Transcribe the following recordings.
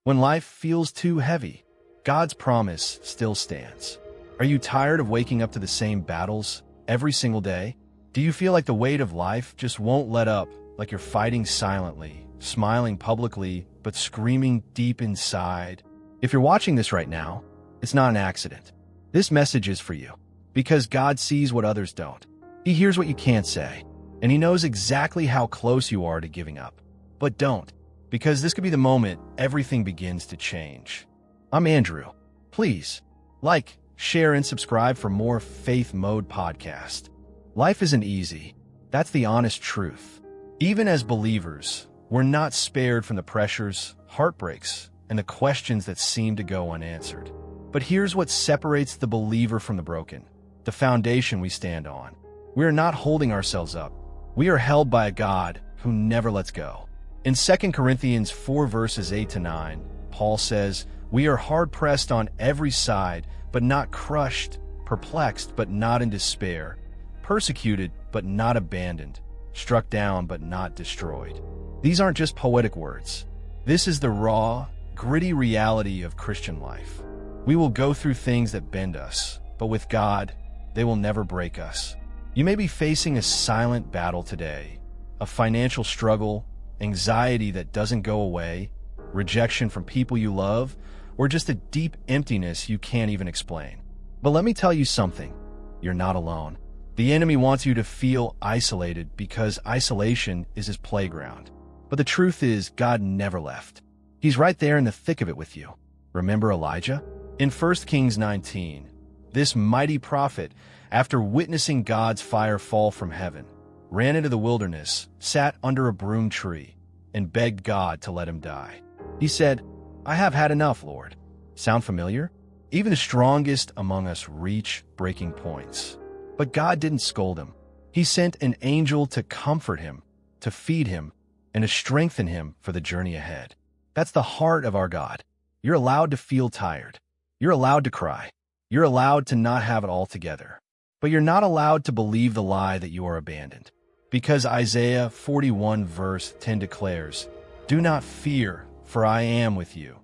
When life feels too heavy, God's promise still stands. Are you tired of waking up to the same battles every single day? Do you feel like the weight of life just won't let up, like you're fighting silently, smiling publicly, but screaming deep inside? If you're watching this right now, it's not an accident. This message is for you, because God sees what others don't. He hears what you can't say, and He knows exactly how close you are to giving up. But don't, because this could be the moment everything begins to change. I'm Andrew. Please, like, share, and subscribe for more Faith Mode podcast. Life isn't easy. That's the honest truth. Even as believers, we're not spared from the pressures, heartbreaks, and the questions that seem to go unanswered. But here's what separates the believer from the broken: the foundation we stand on. We are not holding ourselves up. We are held by a God who never lets go. In 2 Corinthians 4 verses 8-9, Paul says, "We are hard-pressed on every side, but not crushed, perplexed, but not in despair, persecuted, but not abandoned, struck down, but not destroyed." These aren't just poetic words. This is the raw, gritty reality of Christian life. We will go through things that bend us, but with God, they will never break us. You may be facing a silent battle today, a financial struggle, anxiety that doesn't go away, rejection from people you love, or just a deep emptiness you can't even explain. But let me tell you something, you're not alone. The enemy wants you to feel isolated because isolation is his playground. But the truth is, God never left. He's right there in the thick of it with you. Remember Elijah? In 1 Kings 19, this mighty prophet, after witnessing God's fire fall from heaven, ran into the wilderness, sat under a broom tree, and begged God to let him die. He said, "I have had enough, Lord." Sound familiar? Even the strongest among us reach breaking points. But God didn't scold him. He sent an angel to comfort him, to feed him, and to strengthen him for the journey ahead. That's the heart of our God. You're allowed to feel tired. You're allowed to cry. You're allowed to not have it all together. But you're not allowed to believe the lie that you are abandoned. Because Isaiah 41 verse 10 declares, "Do not fear, for I am with you.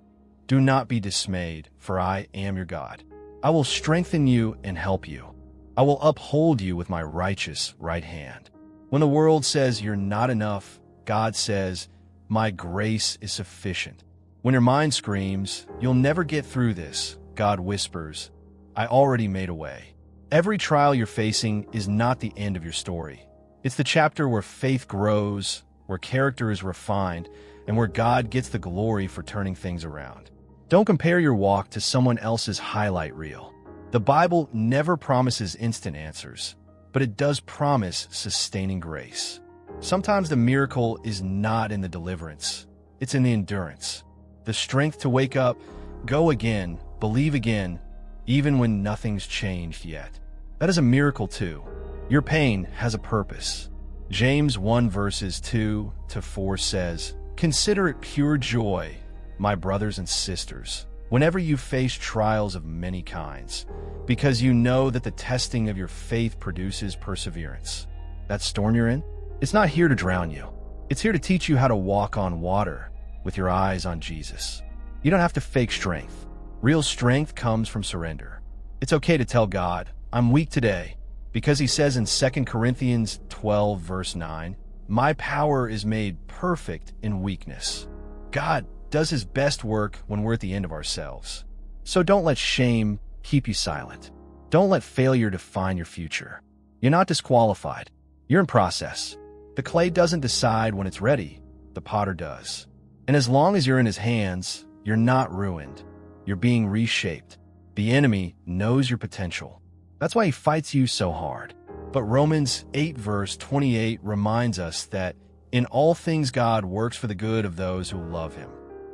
Do not be dismayed, for I am your God. I will strengthen you and help you. I will uphold you with my righteous right hand." When the world says you're not enough, God says, "My grace is sufficient." When your mind screams, "You'll never get through this," God whispers, "I already made a way." Every trial you're facing is not the end of your story. It's the chapter where faith grows, where character is refined, and where God gets the glory for turning things around. Don't compare your walk to someone else's highlight reel. The Bible never promises instant answers, but it does promise sustaining grace. Sometimes the miracle is not in the deliverance, it's in the endurance. The strength to wake up, go again, believe again, even when nothing's changed yet. That is a miracle too. Your pain has a purpose. James 1 verses 2-4 says, "Consider it pure joy, my brothers and sisters, whenever you face trials of many kinds, because you know that the testing of your faith produces perseverance." That storm you're in, it's not here to drown you. It's here to teach you how to walk on water with your eyes on Jesus. You don't have to fake strength. Real strength comes from surrender. It's okay to tell God, "I'm weak today," because He says in 2 Corinthians 12 verse 9, "My power is made perfect in weakness." God does His best work when we're at the end of ourselves. So don't let shame keep you silent. Don't let failure define your future. You're not disqualified. You're in process. The clay doesn't decide when it's ready. The potter does. And as long as you're in His hands, you're not ruined. You're being reshaped. The enemy knows your potential. That's why he fights you so hard. But Romans 8 verse 28 reminds us that in all things God works for the good of those who love Him.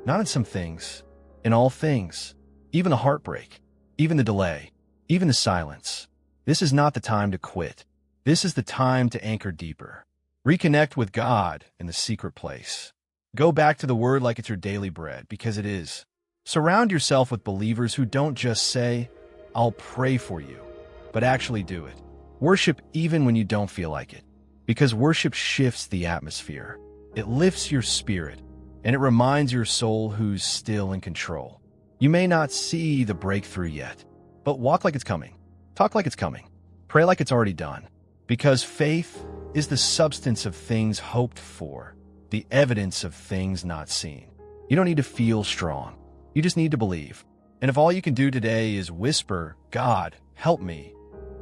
Not in some things, in all things. Even the heartbreak, even the delay, even the silence. This is not the time to quit. This is the time to anchor deeper. Reconnect with God in the secret place. Go back to the Word like it's your daily bread, because it is. Surround yourself with believers who don't just say, "I'll pray for you," but actually do it. Worship even when you don't feel like it, because worship shifts the atmosphere. It lifts your spirit. and it reminds your soul who's still in control. You may not see the breakthrough yet, but walk like it's coming. Talk like it's coming. Pray like it's already done. Because faith is the substance of things hoped for, the evidence of things not seen. You don't need to feel strong. You just need to believe. And if all you can do today is whisper, "God, help me,"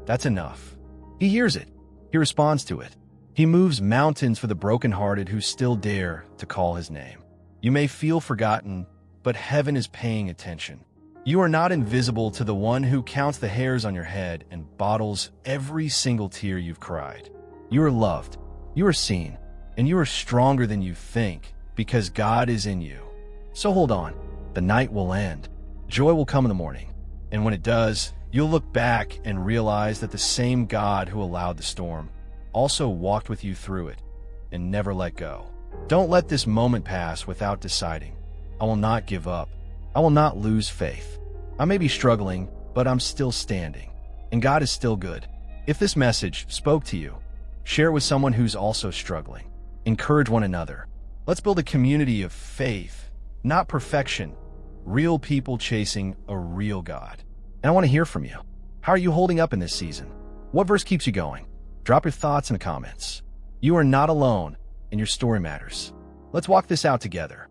that's enough. He hears it. He responds to it. He moves mountains for the brokenhearted who still dare to call his name. You may feel forgotten, but heaven is paying attention. You are not invisible to the one who counts the hairs on your head and bottles every single tear you've cried. You are loved, you are seen, and you are stronger than you think because God is in you. So hold on. The night will end. Joy will come in the morning. And when it does, you'll look back and realize that the same God who allowed the storm also walked with you through it and never let go. Don't let this moment pass without deciding, "I will not give up. I will not lose faith. I may be struggling, but I'm still standing. And God is still good." If this message spoke to you, share it with someone who's also struggling. Encourage one another. Let's build a community of faith, not perfection. Real people chasing a real God. And I want to hear from you. How are you holding up in this season? What verse keeps you going? Drop your thoughts in the comments. You are not alone, and your story matters. Let's walk this out together.